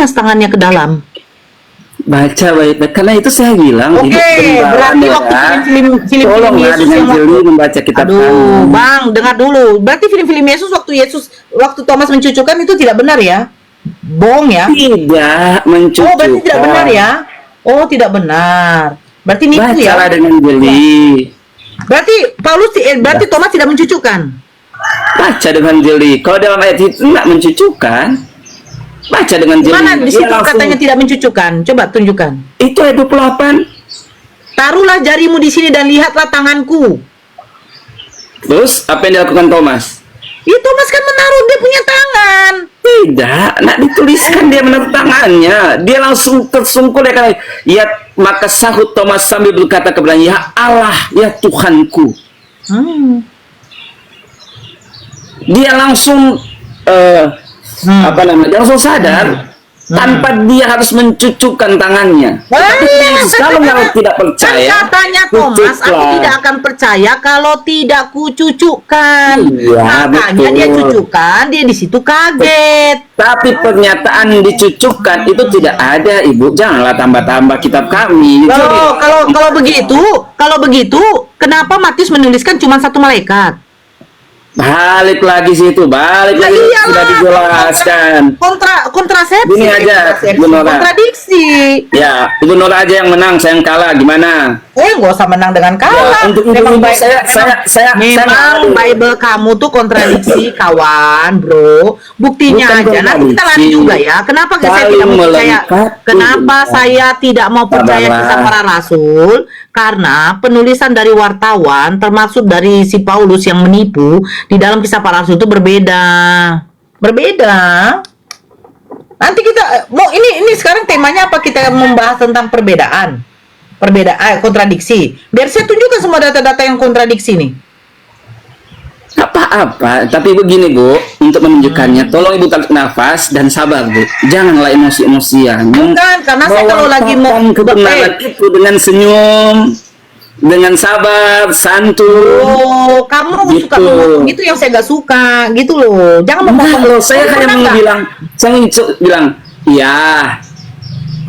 Thomas tangannya ke dalam? Baca baik-baik, karena itu saya bilang. Oke, berarti waktu film Yesus yang jeli membaca kitab Aduh, Bang, dengar dulu. Berarti film waktu Thomas mencucukkan itu tidak benar ya? Bohong ya? Tidak mencucukkan. Oh, berarti tidak benar ya? Oh, tidak benar. Berarti nipu ya? Bacalah dengan jeli. Berarti Thomas tidak mencucukkan. Baca dengan jeli. Kalau dalam ayat itu tidak mencucukkan, baca dengan jeli. Mana di situ katanya tidak mencucukkan? Coba tunjukkan. Itu ayat 28. Taruhlah jarimu di sini dan lihatlah tanganku. Terus apa yang dilakukan Thomas? Ya, Thomas kan menaruh dia punya tangan. Tidak, nak dituliskan dia menaruh tangannya. Dia langsung tersungkur dia kata, ya, maka sahut Thomas sambil berkata kepadanya, ya Allah, ya Tuhanku. Dia langsung dia langsung sadar tanpa dia harus mencucukkan tangannya. Tapi kalau yang tidak percaya, kan katanya Thomas, aku tidak akan percaya kalau tidak kucucukkan. Iya, makanya betul. dia cucukkan, dia di situ kaget. Tapi pernyataan dicucukkan itu tidak ada, Ibu. Janganlah tambah-tambah kitab kami. Kalau begitu, kenapa Matius menuliskan cuma satu malaikat? Balik lagi situ, balik lagi sudah dijelaskan. Kontrasepsi. Gini aja, Ibu Nora. Kontradiksi. Ya, Ibu Nora aja yang menang, saya yang kalah. Gimana? Nggak usah menang dengan kalah. Ya, untuk memang saya Bible kamu tuh kontradiksi, kawan, bro. Buktinya bukan aja. Nanti kita lari juga ya. Kenapa saya tidak mau percaya? Kenapa saya tidak mau percaya kisah para rasul? Karena penulisan dari wartawan, termasuk dari si Paulus yang menipu, di dalam kisah para rasul itu berbeda. Nanti kita mau ini sekarang temanya apa? Kita membahas tentang perbedaan, kontradiksi. Biar saya tunjukkan semua data-data yang kontradiksi nih. Apa-apa, tapi begini Bu, untuk menunjukkannya, tolong Ibu tarik nafas dan sabar Bu. Janganlah emosi-emosian. Bukan, karena saya kalau lagi mau kebenaran itu dengan senyum, dengan sabar, santun. Oh, kamu gitu. suka ngomong gitu yang saya nggak suka, gitu loh. Jangan Enggak ngomong. loh, saya hanya mau bilang, iya,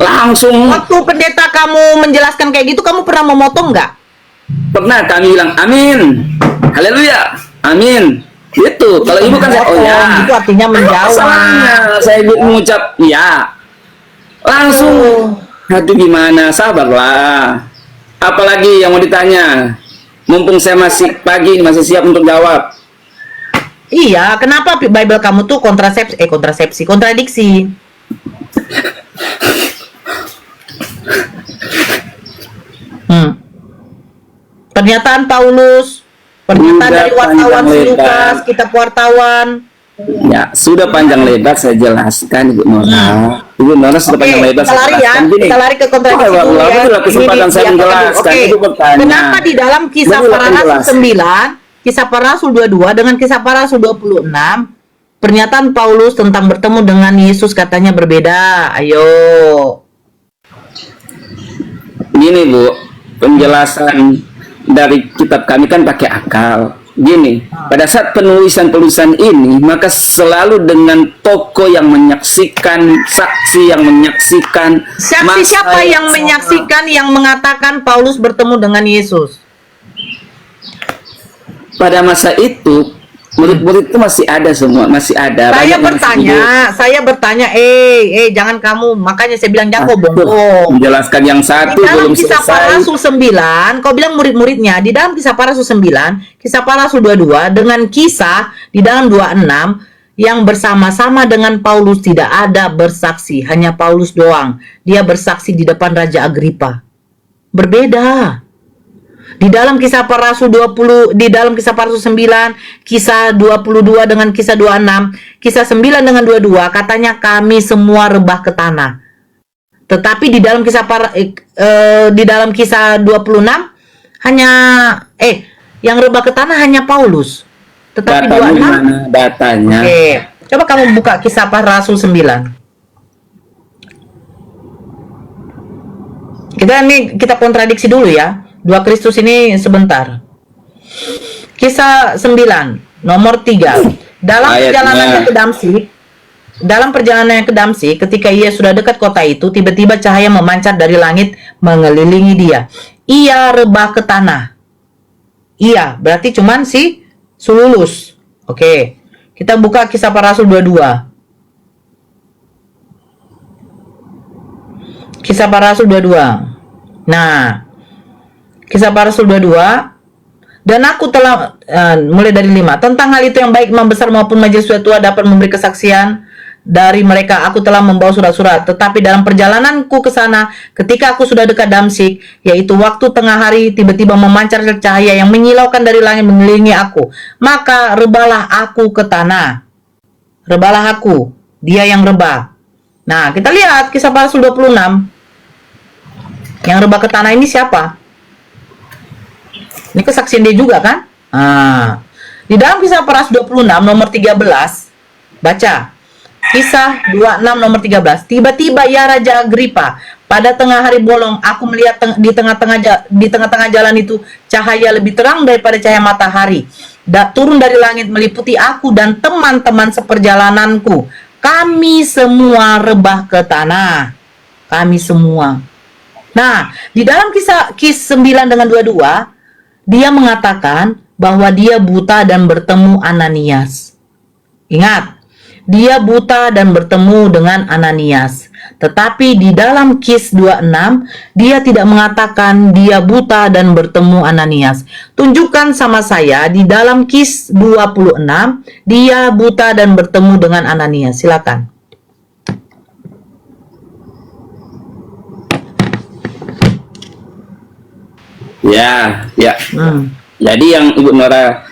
langsung. Waktu pendeta kamu menjelaskan kayak gitu, kamu pernah memotong nggak? Pernah kami bilang, amin, haleluya, amin. Gitu. Kalau Ibu kan saya, oh ya. Itu artinya menjawab. Masalahnya saya mengucap ya. Langsung. Aduh gimana? Sabarlah. Apalagi yang mau ditanya? Mumpung saya masih pagi, masih siap untuk jawab. Iya, kenapa Bible kamu tuh kontradiksi? Pernyataan Paulus, pernyataan dari wartawan Lukas, kitab wartawan. Ya, sudah panjang lebar saya jelaskan Ibu Nora. Ibu Nora sudah panjang lebar saya jelaskan. Kita lari ke kontradiksi dulu ya. Kesempatan saya menjelaskan. Ibu bertanya. Kenapa di dalam kisah para rasul 9, kisah para rasul 22 dengan kisah para rasul 26, pernyataan Paulus tentang bertemu dengan Yesus katanya berbeda? Ayo. Gini Bu, penjelasan dari kitab kami kan pakai akal. Gini, pada saat penulisan ini, maka selalu dengan tokoh yang menyaksikan, saksi yang menyaksikan. Saksi siapa yang menyaksikan, yang mengatakan Paulus bertemu dengan Yesus? Pada masa itu, murid-murid itu masih ada semua, masih ada. Saya bertanya, jangan kamu, makanya saya bilang jangan bohong. Menjelaskan yang satu belum selesai. Di dalam kisah para rasul 9, kau bilang murid-muridnya, di dalam kisah para rasul 9, kisah para rasul 22, dengan kisah di dalam 26, yang bersama-sama dengan Paulus tidak ada bersaksi, hanya Paulus doang. Dia bersaksi di depan Raja Agripa. Berbeda. Di dalam kisah para rasul 20, di dalam kisah para rasul 9, kisah 22 dengan kisah 26, kisah 9 dengan 22 katanya kami semua rebah ke tanah. Tetapi di dalam kisah di dalam kisah 26 hanya yang rebah ke tanah hanya Paulus. Tetapi 26 datanya. Coba kamu buka kisah para rasul 9. Kita kontradiksi dulu ya. Dua Kristus ini sebentar. Kisah 9 nomor 3. Dalam perjalanannya ke Damsik, dalam perjalanannya ke Damsyik, ketika ia sudah dekat kota itu, tiba-tiba cahaya memancar dari langit mengelilingi dia. Ia rebah ke tanah. Ia berarti cuman si Sululus. Oke. Kita buka Kisah Para Rasul 22. Kisah Para Rasul 22. Nah, Kisah Para Rasul 22. Dan aku telah mulai dari 5. Tentang hal itu yang baik imam besar maupun majelis tua dapat memberi kesaksian dari mereka. Aku telah membawa surat-surat. Tetapi dalam perjalananku ke sana, ketika aku sudah dekat Damsyik, yaitu waktu tengah hari, tiba-tiba memancar cahaya yang menyilaukan dari langit mengelilingi aku. Maka rebahlah aku ke tanah. Rebahlah aku. Dia yang rebah. Nah, kita lihat Kisah Para Rasul 26. Yang rebah ke tanah ini siapa? Ini kesaksian dia juga kan? Di dalam Kisah Para Rasul 26 nomor 13, baca. Kisah 26 nomor 13. Tiba-tiba ya Raja Agripa, pada tengah hari bolong aku melihat di tengah-tengah jalan itu cahaya lebih terang daripada cahaya matahari. Turun dari langit meliputi aku dan teman-teman seperjalananku. Kami semua rebah ke tanah. Kami semua. Nah, di dalam kisah 9 dengan 22, dia mengatakan bahwa dia buta dan bertemu Ananias. Ingat, dia buta dan bertemu dengan Ananias. Tetapi di dalam Kis 26, dia tidak mengatakan dia buta dan bertemu Ananias. Tunjukkan sama saya di dalam Kis 26, dia buta dan bertemu dengan Ananias. Silakan. Ya. Jadi yang Ibu Nora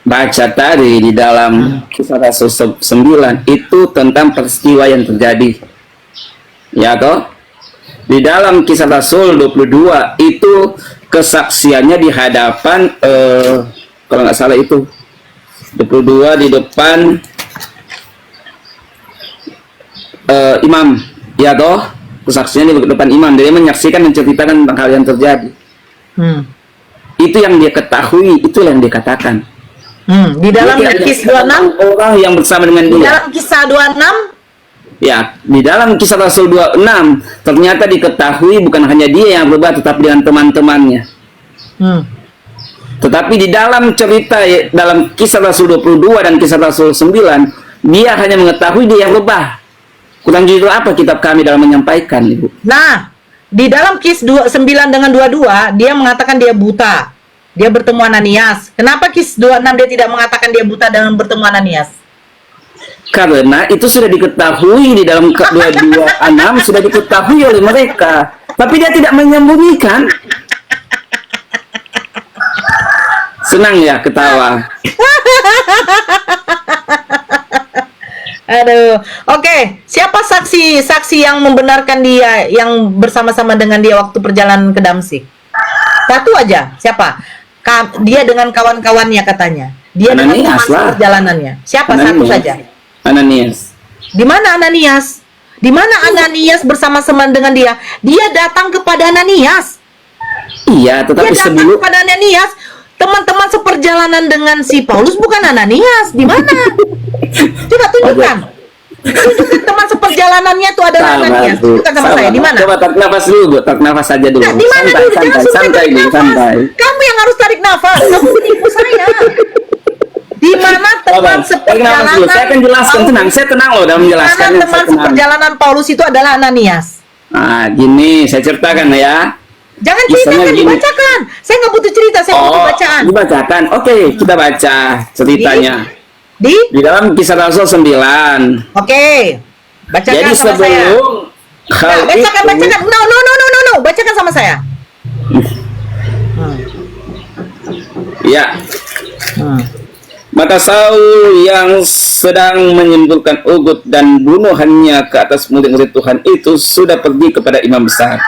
baca tadi di dalam Kisah Rasul 9 itu tentang peristiwa yang terjadi. Ya toh? Di dalam Kisah Rasul 22 itu kesaksiannya di hadapan kalau nggak salah itu 22 di depan imam. Ya toh? Kesaksiannya di depan imam. Dia menyaksikan, menceritakan tentang hal yang terjadi. Itu yang dia ketahui, itu yang dia katakan. Di dalam Kis 26 orang yang bersama dengan dia. Di dalam Kisah 26, ya, di dalam Kisah Rasul 26 ternyata diketahui bukan hanya dia yang berubah, tetapi dengan teman-temannya. Tetapi di dalam cerita dalam Kisah Rasul 22 dan Kisah Rasul 9, dia hanya mengetahui dia yang berubah. Kurang jujur apa kitab kami dalam menyampaikan, Ibu? nah, di dalam Kis 9 dengan 22, dia mengatakan dia buta. Dia bertemu Ananias. Kenapa Kis 26 dia tidak mengatakan dia buta dan bertemu Ananias? Karena itu sudah diketahui di dalam 22:6 sudah diketahui oleh mereka. Tapi dia tidak menyembunyikan. Senang ya ketawa. Aduh, oke. Siapa saksi yang membenarkan dia yang bersama-sama dengan dia waktu perjalanan ke Damsyik? Satu aja. Siapa? Dia dengan kawan-kawannya katanya. Dia Ananias dengan teman perjalanannya. Siapa? Ananias. Satu saja. Ananias. Di mana Ananias? Di mana Ananias bersama-sama dengan dia? Dia datang kepada Ananias. Iya, tetapi Dia datang sebelum kepada Ananias. Teman-teman seperjalanan dengan si Paulus bukan Ananias. Di mana? Coba tunjukkan. Tunjukkan teman seperjalanannya itu adalah Ananias. Tunjukkan sama saya. Di mana? Coba tarik nafas dulu, Bu. Tarik nafas saja dulu. Nah, di mana dulu? Jangan langsung santai, tarik nafas. santai. Kamu yang harus tarik nafas. Kamu menipu saya. Di mana teman Tarik nafas seperjalanan? dulu. Saya akan jelaskan, tenang. Saya tenang loh dalam Di mana menjelaskannya. teman Saya tenang. seperjalanan Paulus itu adalah Ananias? Nah, gini, saya ceritakan ya. Jangan Kisahnya ceritakan, gini. dibacakan. Saya nggak butuh cerita, saya butuh bacaan. Dibacakan. Oke, kita baca ceritanya. Di? Di dalam Kisah Rasul 9. Oke. Bacakan Jadi sama saya. sebelum hal Nah, bacakan, itu, bacakan. No. Bacakan sama saya. ya, maka Saul yang sedang menyimpulkan ugut dan bunuhannya ke atas murid-murid Tuhan itu sudah pergi kepada imam besar,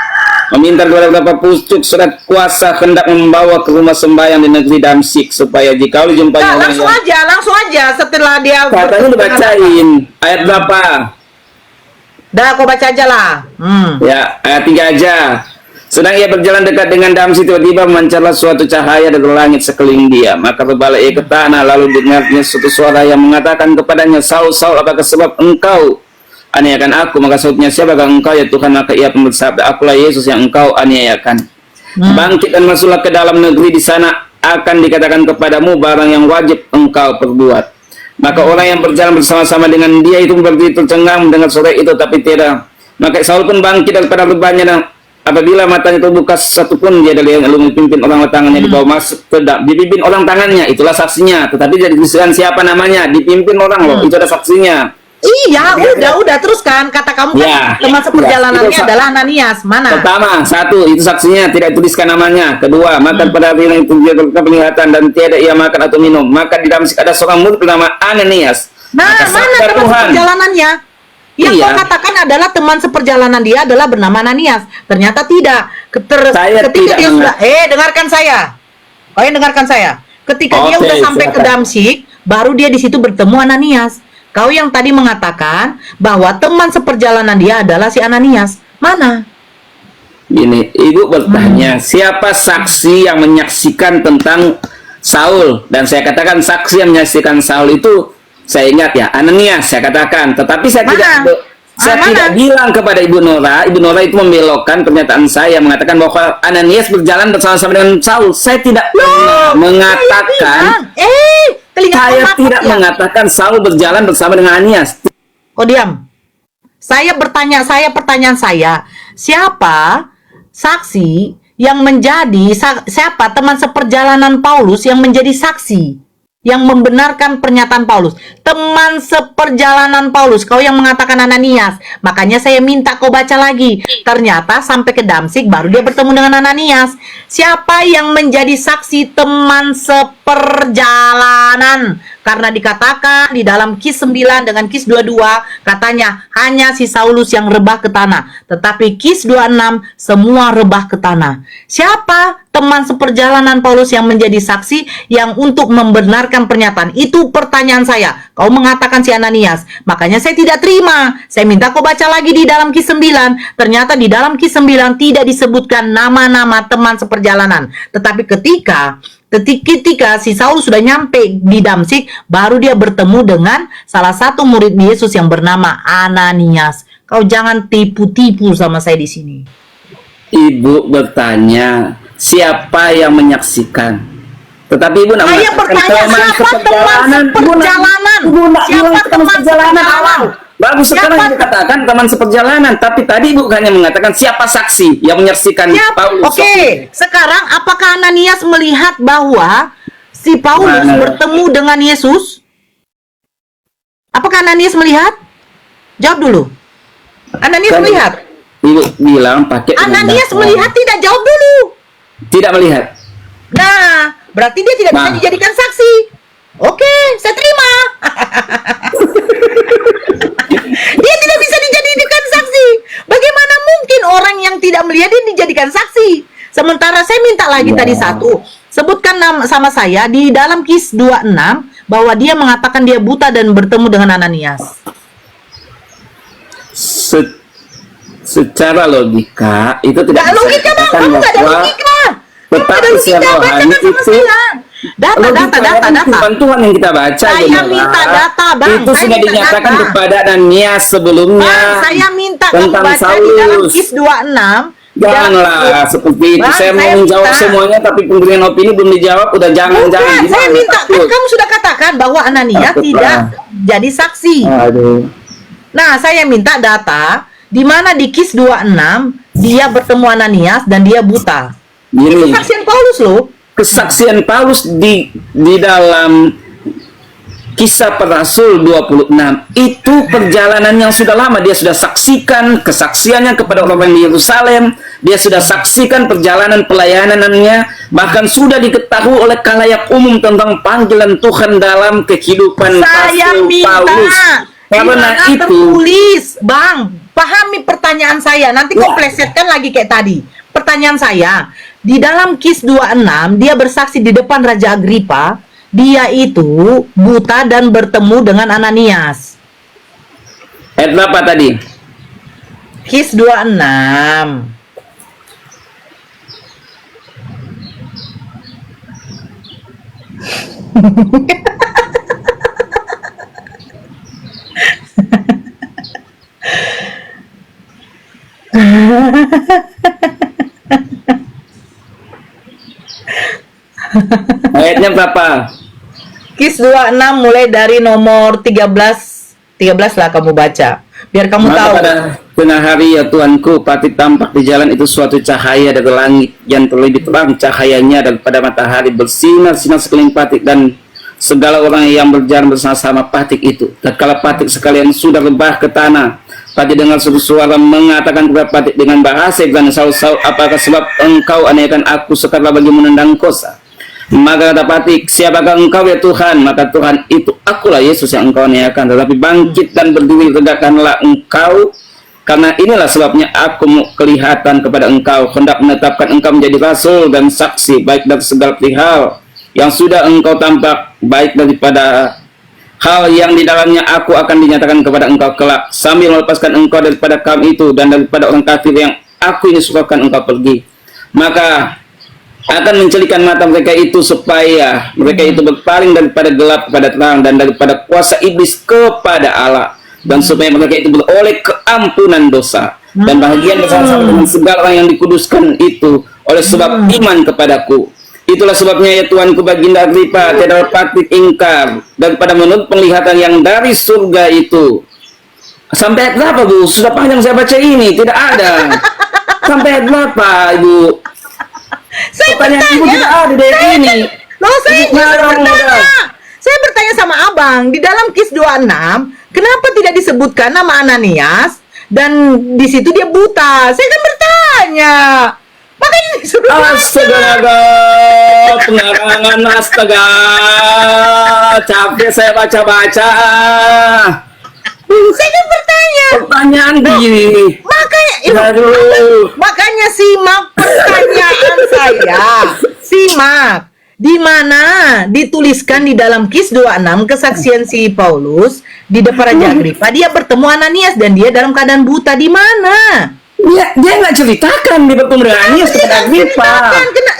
meminta beberapa pucuk surat kuasa hendak membawa ke rumah sembahyang di negeri Damsyik supaya jika dijumpainya Nah, langsung aja setelah dia katanya dibacain ayat berapa? Dah, aku baca aja lah. Ya, ayat 3 aja. Sedang ia berjalan dekat dengan Damsyik, tiba-tiba memancarlah suatu cahaya dari langit sekeliling dia. Maka berbalik ia ke tanah, lalu dengarnya suatu suara yang mengatakan kepadanya, Saul, Saul, apakah sebab engkau aniayakan aku? Maka sahutnya, siapakah engkau ya Tuhan? Maka ia pun bersabda, akulah Yesus yang engkau aniayakan. Bangkit dan masuklah ke dalam negeri, di sana akan dikatakan kepadamu barang yang wajib engkau perbuat. Maka orang yang berjalan bersama-sama dengan dia itu berdiri tercengang mendengar suara itu, tapi tidak. Maka Saul pun bangkit daripada rebahnya, dan apabila matanya terbuka satupun dia dari yang lalu memimpin orang tangannya dibawa masuk ke dipimpin orang tangannya, itulah saksinya. Tetapi jadi disebutkan siapa namanya, dipimpin orang loh, itu ada saksinya. Iya, udah teruskan. Kata kamu kan teman seperjalanannya adalah Ananias. Mana? Pertama, satu, itu saksinya, tidak tuliskan namanya. Kedua, makan pada hari itu dia berpenglihatan dan tiada ia makan atau minum. Maka di Damsyik ada seorang murid bernama Ananias. Nah, mana teman seperjalanannya? Yang kau katakan adalah teman seperjalanan dia adalah bernama Ananias. Ternyata tidak. Ketika dia sudah, dengarkan saya. Kau yang dengarkan saya. Ketika dia sudah sampai ke Damsyik, baru dia di situ bertemu Ananias. Kau yang tadi mengatakan bahwa teman seperjalanan dia adalah si Ananias. Mana? Gini, ibu bertanya, siapa saksi yang menyaksikan tentang Saul? Dan saya katakan saksi yang menyaksikan Saul itu, saya ingat ya, Ananias saya katakan. Tetapi saya tidak bilang kepada Ibu Nora. Ibu Nora itu membelokkan pernyataan saya, mengatakan bahwa Ananias berjalan bersama-sama dengan Saul. Saya tidak pernah mengatakan. Saya tidak mengatakan Saul berjalan bersama dengan Ananias. Oh, diam. Pertanyaan saya, siapa saksi yang menjadi siapa teman seperjalanan Paulus yang menjadi saksi yang membenarkan pernyataan Paulus? Teman seperjalanan Paulus, kau yang mengatakan Ananias. Makanya saya minta kau baca lagi. Ternyata sampai ke Damsyik baru dia bertemu dengan Ananias. Siapa yang menjadi saksi teman seperjalanan? Karena dikatakan di dalam Kis 9 dengan Kis 22 katanya hanya si Saulus yang rebah ke tanah, tetapi Kis 26 semua rebah ke tanah. Siapa teman seperjalanan Paulus yang menjadi saksi yang untuk membenarkan pernyataan? Itu pertanyaan saya. Kau mengatakan si Ananias, makanya saya tidak terima. Saya minta kau baca lagi di dalam Kis 9. Ternyata di dalam Kis 9 tidak disebutkan nama-nama teman seperjalanan. Tetapi ketika si Saul sudah nyampe di Damsyik, baru dia bertemu dengan salah satu murid Yesus yang bernama Ananias. Kau jangan tipu-tipu sama saya di sini. Ibu bertanya, siapa yang menyaksikan? Tetapi Ibu nak bertanya siapa teman seperjalanan? Siapa teman seperjalanan? Bagus, sekarang Ibu katakan teman seperjalanan, tapi tadi Ibu hanya mengatakan siapa saksi yang menyaksikan Paulus. Oke, sekarang apakah Ananias melihat bahwa si Paulus bertemu dengan Yesus? Apakah Ananias melihat? Jawab dulu. Ananias melihat? Ibu bilang pakai Ananias melihat, tidak, jawab dulu. Tidak melihat. Nah, berarti dia tidak bisa dijadikan saksi. Oke, saya terima. Dia tidak bisa dijadikan saksi. Bagaimana mungkin orang yang tidak melihat dia dijadikan saksi? Sementara saya minta lagi tadi satu. Sebutkan sama saya di dalam Kis 26 bahwa dia mengatakan dia buta dan bertemu dengan Ananias. Secara logika itu tidak bisa logika, Bang. Kamu nggak ada logika. Tetapi secara rohani itu data. Tuhan yang kita baca. Saya minta data, Bang. Itu sudah dinyatakan kepada Ananias sebelumnya. Bang, saya minta kamu tentang baca di dalam Kis 26. Janganlah seperti itu. Bang, saya mau menjawab semuanya, tapi pemberian opini belum dijawab. Udah jangan. Saya minta, kan kamu sudah katakan bahwa Ananias tidak jadi saksi. Aduh. Nah, saya minta data di mana di Kis 26 dia bertemu Ananias dan dia buta. Itu kesaksian Paulus loh. Kesaksian Paulus di dalam Kisah Para Rasul 26 itu perjalanan yang sudah lama. Dia sudah saksikan kesaksiannya kepada orang di Yerusalem. Dia sudah saksikan perjalanan pelayanannya. Bahkan sudah diketahui oleh khalayak umum tentang panggilan Tuhan dalam kehidupan Rasul Paulus. Karena itu tertulis, Bang, pahami pertanyaan saya. Nanti kau plesetkan lagi kayak tadi. Pertanyaan saya, di dalam Kis 26 dia bersaksi di depan Raja Agripa, dia itu buta dan bertemu dengan Ananias. Ayat berapa tadi? Kis 26. Ayatnya berapa? Kis 26 mulai dari nomor 13 lah kamu baca. Biar kamu Maka tahu. pada tengah hari ya Tuanku, pati tampak di jalan itu suatu cahaya dari langit yang terlebih terang cahayanya daripada matahari, bersinar-sinar sekeliling patik dan segala orang yang berjalan bersama-sama patik itu. Tatkala patik sekalian sudah rebah ke tanah, pati dengar suatu suara mengatakan kepada patik dengan bahasa Ibrani, "Saul-Saul, apakah sebab engkau aniayakan aku sekarang bagi menendang kosa?" Maka kata patik, "Siapakah engkau ya Tuhan?" Maka Tuhan itu, "Akulah Yesus yang engkau aniayakan. Tetapi bangkit dan berdiri, tegakkanlah engkau, karena inilah sebabnya aku mau kelihatan kepada engkau, hendak menetapkan engkau menjadi rasul dan saksi, baik dari segala perihal yang sudah engkau tampak, baik daripada hal yang di dalamnya aku akan dinyatakan kepada engkau kelak, sambil melepaskan engkau daripada kaum itu dan daripada orang kafir yang aku ini suruhkan engkau pergi. Maka akan mencelikan mata mereka itu supaya mereka itu berpaling daripada gelap kepada terang dan daripada kuasa iblis kepada Allah, dan supaya mereka itu beroleh keampunan dosa dan bahagian bersama-sama dengan segala orang yang dikuduskan itu oleh sebab iman kepadaku. Itulah sebabnya ya Tuanku Baginda Agripa, tiada patut ingkar daripada menurut penglihatan yang dari surga itu." Sampai ayat berapa, Bu? Sudah panjang saya baca ini, tidak ada. Sampai ayat berapa, Ibu? Saya Pertanyaan Ibu bertanya. tidak ada dari ini. Loh, saya Ibu ngarang bertanya. udah. Saya bertanya sama Abang, di dalam Kis 26, kenapa tidak disebutkan nama Ananias dan di situ dia buta? Saya kan bertanya. Makanya disuruh Astaga, pengarangan, astaga, capek saya baca-baca. Saya kan bertanya. Pertanyaan begini. Makanya simak pertanyaan saya. Simak. Di mana dituliskan di dalam Kis 26 kesaksian si Paulus di depan Raja Agripa, dia bertemu Ananias dan dia dalam keadaan buta. Di mana? Dia nggak ceritakan di bertemu dengan Ananias kepada Agripa.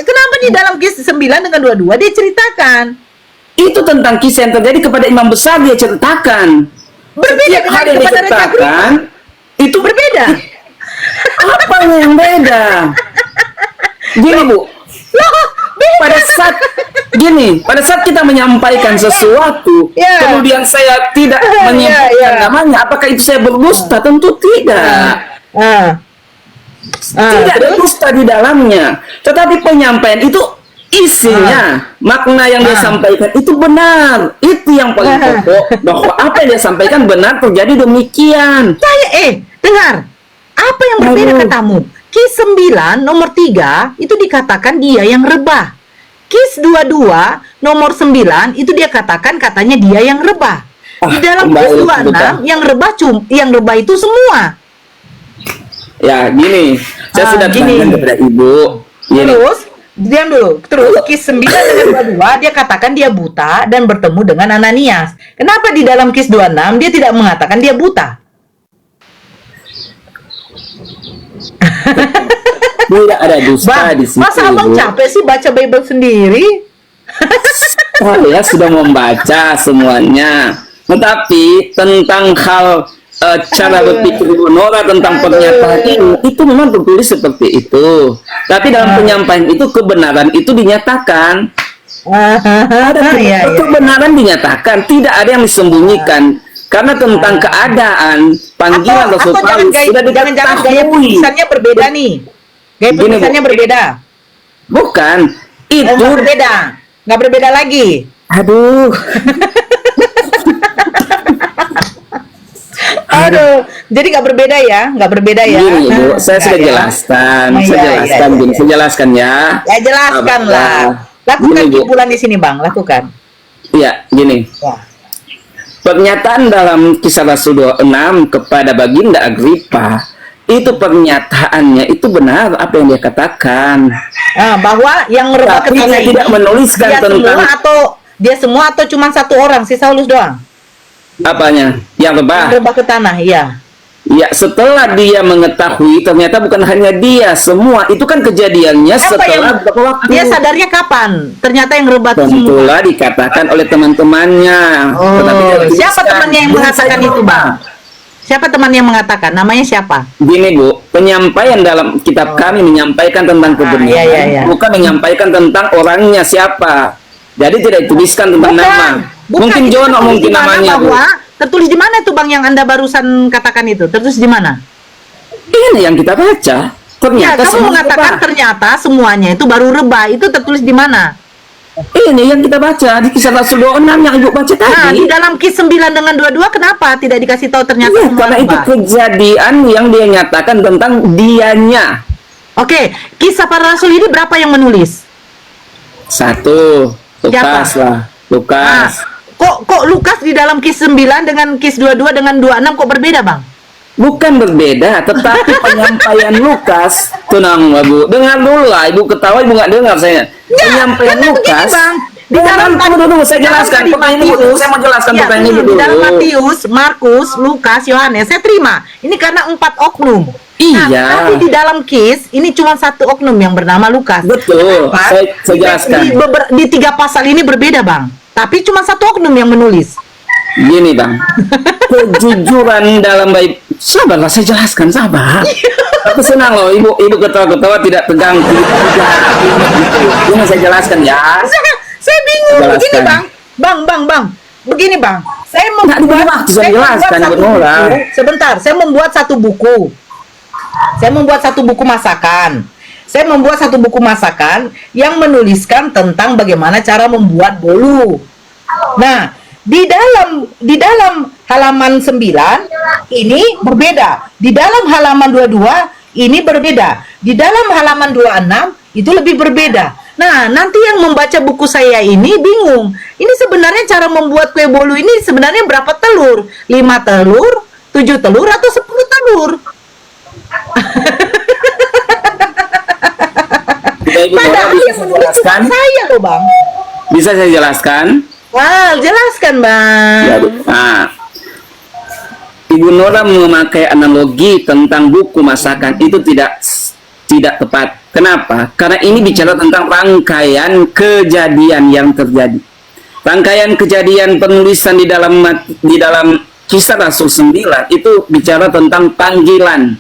Kenapa di dalam Kis 9 dengan 22 dia ceritakan? Itu tentang kisah yang terjadi kepada imam besar, dia ceritakan. Berbeda Setiap hal yang kepada Raja Agripa. diceritakan itu Berbeda. apa yang beda? Gini, Bu. Loh, beda. Pada saat kita menyampaikan sesuatu, Ya. kemudian saya tidak menyebutkan namanya, apakah itu saya berdusta? Tentu tidak. Tidak ada dusta di dalamnya. Tetapi penyampaian itu isinya, makna yang dia sampaikan itu benar. Itu yang paling pokok, bahwa apa yang dia sampaikan benar, terjadi demikian. Dengar. Apa yang berbeda katamu? Kis 9 nomor 3 itu dikatakan dia yang rebah. Kis 22 nomor 9 itu dia katakan katanya dia yang rebah. Di dalam Kis 26 yang rebah itu semua. Ya, gini. Saya sudah gini. bilang kepada Ibu. Gini. Terus, diam dulu. Terus Kis 9 dengan 22 dia katakan dia buta dan bertemu dengan Ananias. Kenapa di dalam Kis 26 dia tidak mengatakan dia buta? Tidak ada dusta di situ. Masa Abang Ibu. capek sih baca Bible sendiri? Saya sudah membaca semuanya. Tetapi tentang hal cara berpikir Nora tentang pernyataan ini, itu memang tertulis seperti itu. Tapi dalam penyampaian itu kebenaran itu dinyatakan. Kebenaran dinyatakan, tidak ada yang disembunyikan. Karena tentang keadaan panggilan Rasul Paulus sudah jangan-jangan gaya tulisannya berbeda nih. Gaya tulisannya berbeda. Bukan. Itu nggak berbeda. Nggak berbeda lagi. Aduh. Aduh, jadi nggak berbeda ya, nggak berbeda ya. Gini, Bu, saya sudah jelaskan, saya jelaskan ya. Ya jelaskanlah. Lakukan kesimpulan di sini, Bang, lakukan. Iya, gini. Ya. Pernyataan dalam Kisah Rasul 26 kepada Baginda Agripa, itu pernyataannya itu benar apa yang dia katakan. Bahwa yang rebah ke tanah ini tidak menuliskan dia tentang semua atau cuma satu orang si Saulus doang? Apanya? Yang rebah? Yang rebah ke tanah, iya. Ya, setelah dia mengetahui, ternyata bukan hanya dia, semua itu kan kejadiannya Siapa yang setelah beberapa waktu. dia sadarnya kapan? Ternyata yang rebat semua. Tentulah dikatakan oleh teman-temannya. Oh, tidak siapa dituliskan. temannya yang Jadi mengatakan saya itu, lupa. Bang? Siapa teman yang mengatakan? Namanya siapa? Gini Bu, penyampaian dalam kitab kami menyampaikan tentang kebenaran, iya, iya. bukan menyampaikan tentang orangnya siapa. Jadi tidak dituliskan tentang nama. Mungkin itu Jono tertulis mungkin di mana, namanya Bu. bahwa tertulis di mana itu Bang yang Anda barusan katakan itu? Tertulis di mana? Ini yang kita baca. Ya, Ternyata kamu semua mengatakan rebah. ternyata semuanya itu baru rebah. Itu tertulis di mana? Ini yang kita baca di kisah Rasul 26 yang Ibu baca Nah, di tadi. dalam Kis 9 dengan 22 kenapa tidak dikasih tahu ternyata Iya, semua karena itu rebah? kejadian yang dia nyatakan tentang dianya. Oke, Kisah Para Rasul ini berapa yang menulis? Satu, Lukas Siapa? lah. Nah, Lukas. kok Lukas di dalam Kis 9 dengan Kis 22 dengan 26 kok berbeda, Bang? Bukan berbeda, tetapi penyampaian Lukas, tenang Bu, dengar dulu lah, Ibu ketawa, Ibu nggak dengar saya. Penyampaian karena begini, Lukas, Bang. Di dalam tunggu, saya dalam jelaskan. tadi Pertanyaan Ibu dulu, saya mau jelaskan Ya, pertanyaan Ibu di dulu. dalam Matius, Markus, Lukas, Yohanes, saya terima. Ini karena 4 oknum. Nah, Iya. tapi di dalam Kis ini cuma 1 oknum yang bernama Lukas. Betul, Kenapa? saya jelaskan. Di 3 pasal ini berbeda, Bang. Tapi cuma 1 oknum yang menulis. Gini Bang, kejujuran dalam baik, sabarlah saya jelaskan, sabar. Tapi senang loh, Ibu ketawa-ketawa tidak tegang. Ini saya jelaskan ya. Saya bingung begini, Jelaskan. Bang. Begini, Bang. Saya Nggak diberi membuat waktu, saya jelaskan, satu Ibu Nora. buku. Sebentar, saya membuat satu buku. Saya membuat satu buku masakan. Saya membuat satu buku masakan yang menuliskan tentang bagaimana cara membuat bolu. Nah, di dalam halaman 9 ini berbeda. Di dalam halaman 22 ini berbeda. Di dalam halaman 26 itu lebih berbeda. Nah, nanti yang membaca buku saya ini bingung. Ini sebenarnya cara membuat kue bolu ini sebenarnya berapa telur? 5 telur, 7 telur atau 10 telur? Ibu Nora, Padahal bisa yang saya menulis cuma jelaskan? saya loh, Bang. Bisa saya jelaskan? Wah, jelaskan, Bang. Ya, nah, Ibu Nora memakai analogi tentang buku masakan itu tidak tepat. Kenapa? Karena ini bicara tentang rangkaian kejadian yang terjadi. Rangkaian kejadian penulisan di dalam Kisah Rasul 9 itu bicara tentang panggilan.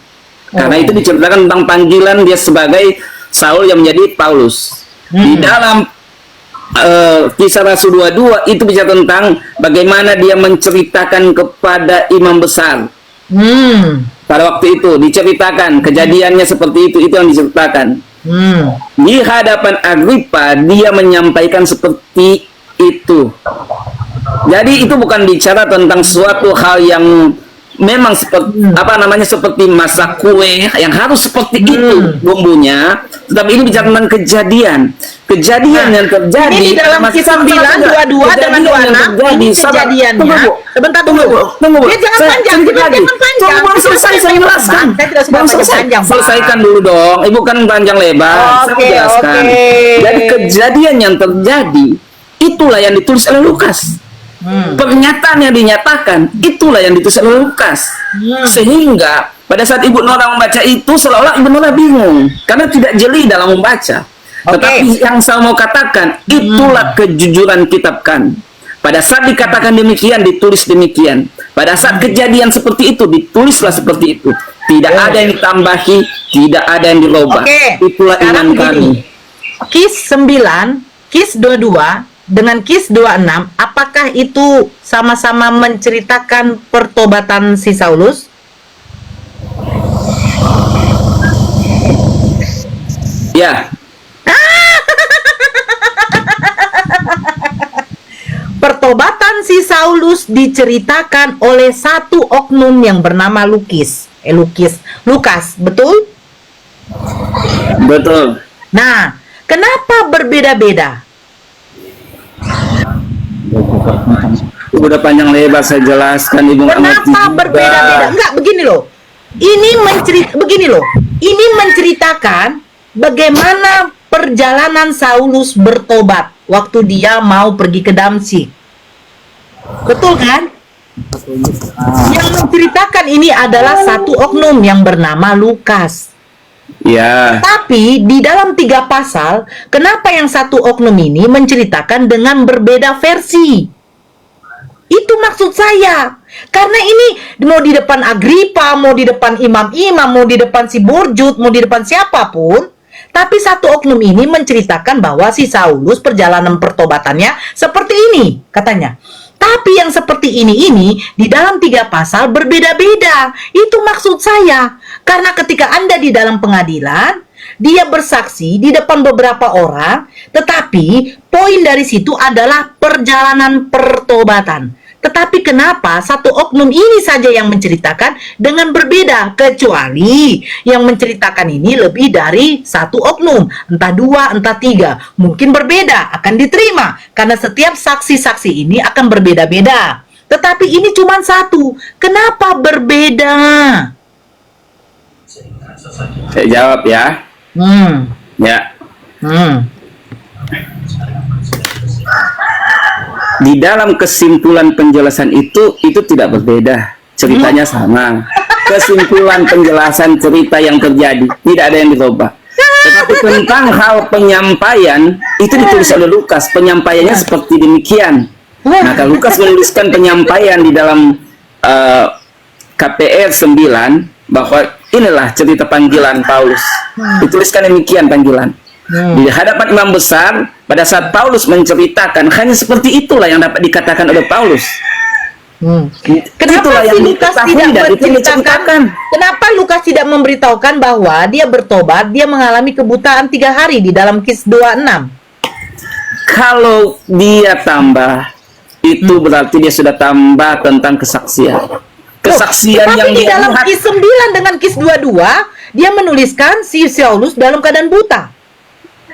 Karena itu diceritakan tentang panggilan dia sebagai Saul yang menjadi Paulus. Di dalam Kisah Rasul 22 itu bicara tentang bagaimana dia menceritakan kepada imam besar. Pada waktu itu diceritakan kejadiannya seperti itu yang diceritakan. Di hadapan Agripa dia menyampaikan seperti itu. Jadi itu bukan bicara tentang suatu hal yang memang seperti seperti masak kue yang harus seperti itu bumbunya, tetapi ini bicara tentang kejadian yang terjadi. Ini di dalam Kisah 9, 22 dengan 26 ini kejadiannya. Sebentar dulu. Tunggu, Dia jangan panjang, jangan panjang. Belum selesai saya jelaskan. Saya tidak suka panjang, Bang. Selesaikan dulu dong. Ibu kan panjang lebar. Saya Oke, jelaskan. oke. Jadi kejadian yang terjadi itulah yang ditulis oleh Lukas. Pernyataan yang dinyatakan itulah yang ditulis oleh Lukas. Sehingga pada saat Ibu Nora membaca itu seolah-olah Ibu Nora bingung karena tidak jeli dalam membaca. Tetapi yang saya mau katakan itulah kejujuran kitab kami. Pada saat dikatakan demikian ditulis demikian. Pada saat kejadian seperti itu ditulislah seperti itu. Tidak ada yang ditambahi, tidak ada yang dirubah. Itulah iman kami. Kis 9, Kis 22 dengan Kis 26, apakah itu sama-sama menceritakan pertobatan si Saulus? Ya. Pertobatan si Saulus diceritakan oleh satu oknum yang bernama Lukas, betul? Betul. Nah, kenapa berbeda-beda? Udah panjang lebar saya jelaskan, Ibu nggak ngerti Kenapa juga. berbeda-beda? Enggak, begini loh. Ini menceritakan bagaimana perjalanan Saulus bertobat waktu dia mau pergi ke Damsyik. Betul kan? Yang menceritakan ini adalah satu oknum yang bernama Lukas. Ya. Tapi di dalam 3 pasal, kenapa yang satu oknum ini menceritakan dengan berbeda versi? Itu maksud saya. Karena ini mau di depan Agripa, mau di depan imam-imam, mau di depan si Borjut, mau di depan siapapun, tapi satu oknum ini menceritakan bahwa si Saulus perjalanan pertobatannya seperti ini, katanya. Tapi yang seperti ini di dalam 3 pasal berbeda-beda. Itu maksud saya. Karena ketika Anda di dalam pengadilan, dia bersaksi di depan beberapa orang, tetapi poin dari situ adalah perjalanan pertobatan. Tetapi kenapa satu oknum ini saja yang menceritakan dengan berbeda, kecuali yang menceritakan ini lebih dari satu oknum, entah 2, entah 3, mungkin berbeda, akan diterima karena setiap saksi-saksi ini akan berbeda-beda. Tetapi ini cuma satu, kenapa berbeda? Saya jawab ya. Ya. Di dalam kesimpulan penjelasan itu tidak berbeda, ceritanya sama. Kesimpulan penjelasan cerita yang terjadi tidak ada yang dirubah. Tetapi tentang hal penyampaian itu ditulis oleh Lukas, penyampaiannya seperti demikian. Maka Lukas menuliskan penyampaian di dalam KPR 9 bahwa inilah cerita panggilan Paulus. Dituliskan demikian panggilan. Di hadapan imam besar, pada saat Paulus menceritakan, hanya seperti itulah yang dapat dikatakan oleh Paulus. Kenapa si Lukas tidak menceritakan? Kenapa Lukas tidak memberitahukan bahwa dia bertobat, dia mengalami kebutaan 3 hari di dalam Kis 26? Kalau dia tambah, itu berarti dia sudah tambah tentang kesaksian. Kesaksian yang di dia dalam lihat. Kis 9 dengan Kis 22, dia menuliskan si Saulus dalam keadaan buta.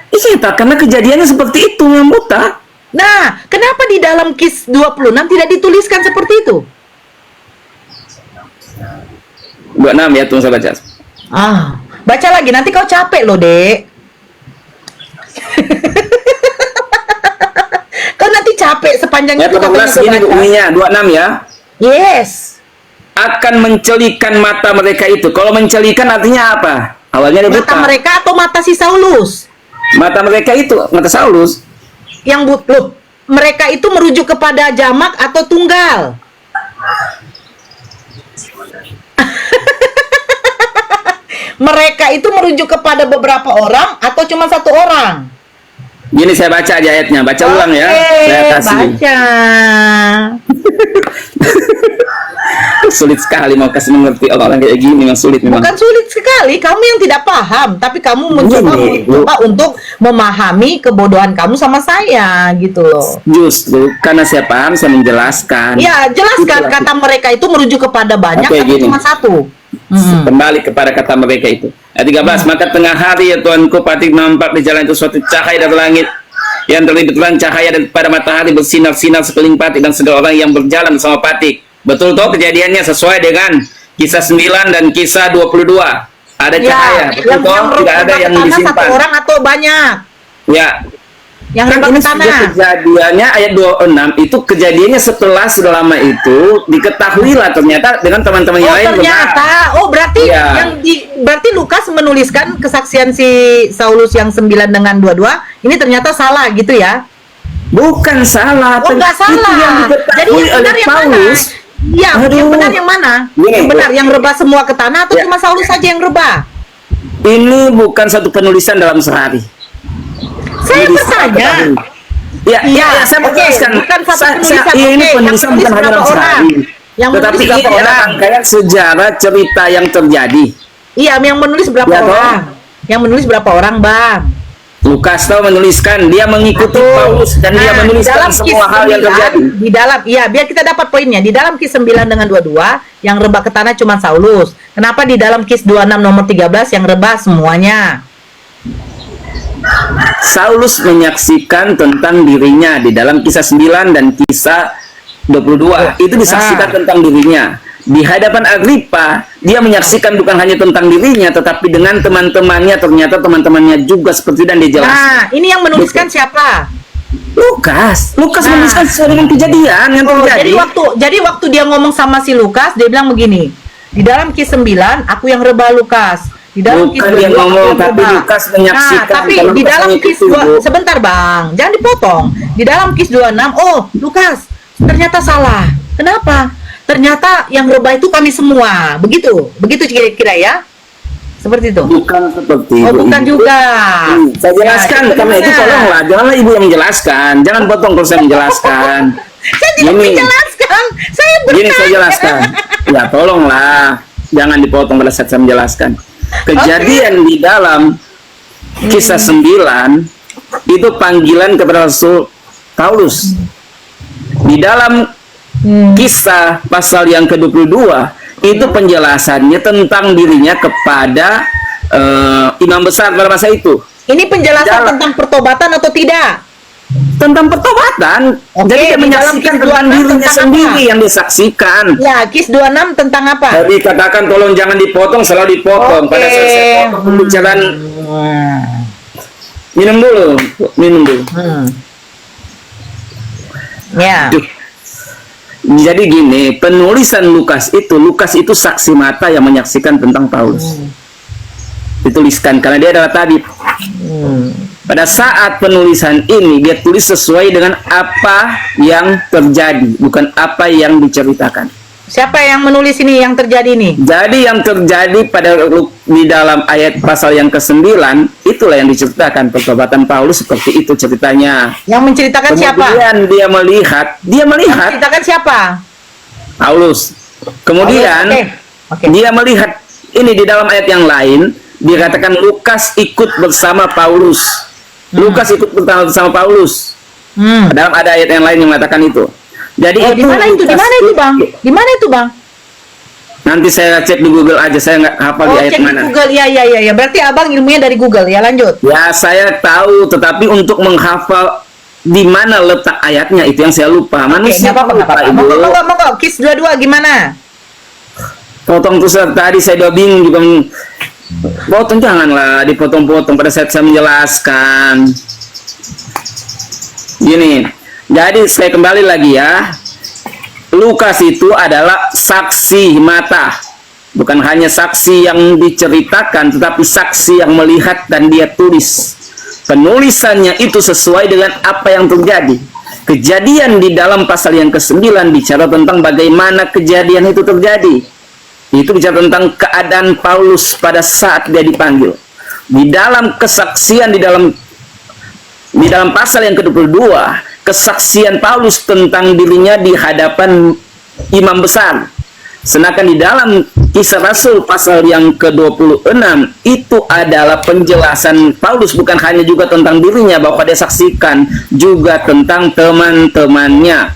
Iya, karena kejadiannya seperti itu yang buta. Nah, kenapa di dalam Kis 26 tidak dituliskan seperti itu? 26 ya, tunggu saya baca. Baca lagi, nanti kau capek loh, Dek. Kau nanti capek sepanjang Ya, itu 14 ini baca. bunyinya, 26 ya. Yes. Akan mencelikan mata mereka itu. Kalau mencelikan artinya apa? Awalnya dia Mata buta. mereka atau mata si Saulus? Mata mereka itu, mata Saulus. Yang mereka itu merujuk kepada jamak atau tunggal? Mereka itu merujuk kepada beberapa orang atau cuma satu orang? Gini saya baca aja ayatnya, baca ulang ya. Saya kasih. Baca. Sulit sekali mau kasih mengerti orang kayak gini, memang sulit memang. Bukan sulit sekali, kamu yang tidak paham, tapi kamu mencoba untuk memahami kebodohan kamu sama saya, gitu loh. Justru karena saya paham, saya menjelaskan. Ya, jelaskan kata mereka itu merujuk kepada banyak atau gini. cuma satu. Kembali kepada kata mereka itu. Ayat 13, maka tengah hari ya Tuanku, Patik nampak di jalan itu suatu cahaya dari langit yang terlebih terang cahaya daripada matahari bersinar-sinar sekeliling Patik dan segala orang yang berjalan bersama Patik. Betul toh kejadiannya sesuai dengan kisah 9 dan kisah 22. Ada cahaya, betul toh? Tidak ada yang disimpan. Satu orang atau banyak? Ya. Yang Kan ini sudah kejadiannya ayat 26 itu kejadiannya setelah sudah lama itu diketahuilah ternyata dengan teman-teman yang lain. Ternyata, berarti berarti Lukas menuliskan kesaksian si Saulus yang 9 dengan 22 ini ternyata salah gitu ya? Bukan salah. Nggak salah. Itu yang diketahui oleh Paulus. Iya, yang benar yang mana? Yang benar yang rebah semua ke tanah atau cuma Saulus saja yang rebah? Ini bukan satu penulisan dalam sehari. Saya bertanya. Ya, saya menjelaskan. Bukan satu penulisan. Ini penulisan bukan hanya dalam sehari. Tetapi ini adalah rangkaian sejarah cerita yang terjadi. Iya, yang menulis berapa orang? Yang menulis berapa orang, Bang? Lukas tahu menuliskan, dia mengikuti Paulus dan dia menuliskan semua hal yang terjadi. Di dalam, biar kita dapat poinnya. Di dalam Kis 9 dengan 22, yang rebah ke tanah cuma Saulus. Kenapa di dalam Kis 26 nomor 13 yang rebah semuanya? Saulus menyaksikan tentang dirinya di dalam kisah 9 dan kisah 22. Itu disaksikan tentang dirinya. Di hadapan Agripa, dia menyaksikan bukan hanya tentang dirinya, tetapi dengan teman-temannya. Ternyata teman-temannya juga seperti dan dia jelaskan. Nah, ini yang menuliskan siapa? Lukas Nah. menuliskan sesuai dengan kejadian yang Oh, terjadi. jadi waktu dia ngomong sama si Lukas, dia bilang begini. Di dalam Kis 9, aku yang rebah Lukas. Di dalam Bukan dia 22, ngomong, aku yang tapi rebah. Lukas menyaksikan. Nah, tapi kalau di Lukas dalam mengikuti, Kis 2, Bu. sebentar Bang, jangan dipotong. Di dalam Kis 26, oh Lukas, ternyata salah. Kenapa? Ternyata yang rebah itu kami semua. Begitu kira-kira ya. Seperti itu. Bukan seperti Oh, itu, bukan Ibu. juga. Saya jelaskan, Ya, karena itu benar. tolonglah, janganlah ibu yang menjelaskan, jangan potong kalau saya menjelaskan. Saya tidak Gini. menjelaskan. Saya Gini saya bertanya. jelaskan, ya tolonglah, jangan dipotong pada saat saya menjelaskan. Kejadian di dalam kisah 9 itu panggilan kepada Rasul Paulus. Di dalam kisah pasal yang ke-22 itu penjelasannya tentang dirinya kepada imam besar pada masa itu. Ini penjelasan Jalan. tentang pertobatan atau tidak? Tentang pertobatan. Oke, Jadi dia di dalam menyaksikan kisah tentang 26 dirinya tentang sendiri apa? yang disaksikan. Ya, Kis 26 tentang apa? Tadi katakan tolong jangan dipotong, selalu dipotong. Oke. Pada saat saya potong pembicaraan, minum dulu. Ya. Duh. Jadi gini, penulisan Lukas itu saksi mata yang menyaksikan tentang Paulus. Dituliskan karena dia adalah tabib. Pada saat penulisan ini dia tulis sesuai dengan apa yang terjadi, bukan apa yang diceritakan. Siapa yang menulis ini yang terjadi nih? Jadi yang terjadi di dalam ayat pasal yang ke-9 itulah yang diceritakan pertobatan Paulus, seperti itu ceritanya. Yang menceritakan siapa? Kemudian dia melihat Yang menceritakan siapa? Paulus. Kemudian Oke. dia melihat ini di dalam ayat yang lain dikatakan Lukas ikut bersama Paulus. Lukas ikut bersama Paulus. Dalam ada ayat yang lain yang mengatakan itu. Jadi Oh, di mana itu? Di mana itu, Bang? Di mana itu, Bang? Nanti saya cek di Google aja, saya nggak hafal di Oh, ayat cek di mana. Google. Ya. Berarti Abang ilmunya dari Google. Ya, lanjut. Ya, saya tahu, tetapi untuk menghafal di mana letak ayatnya itu yang saya lupa. Oke, Manusia nggak apa-apa. Ibu. Monggo. Kis 22 gimana? Potong tuh tadi saya udah bingung juga. Potong janganlah dipotong-potong pada saat saya menjelaskan. Gini, jadi saya kembali lagi ya. Lukas itu adalah saksi mata. Bukan hanya saksi yang diceritakan, tetapi saksi yang melihat dan dia tulis. Penulisannya itu sesuai dengan apa yang terjadi. Kejadian di dalam pasal yang ke-9 bicara tentang bagaimana kejadian itu terjadi. Itu bicara tentang keadaan Paulus pada saat dia dipanggil. Di dalam kesaksian di dalam pasal yang ke-22, kesaksian Paulus tentang dirinya di hadapan imam besar. Sedangkan di dalam Kisah Rasul pasal yang ke-26 itu adalah penjelasan Paulus, bukan hanya juga tentang dirinya bahwa dia saksikan, juga tentang teman-temannya.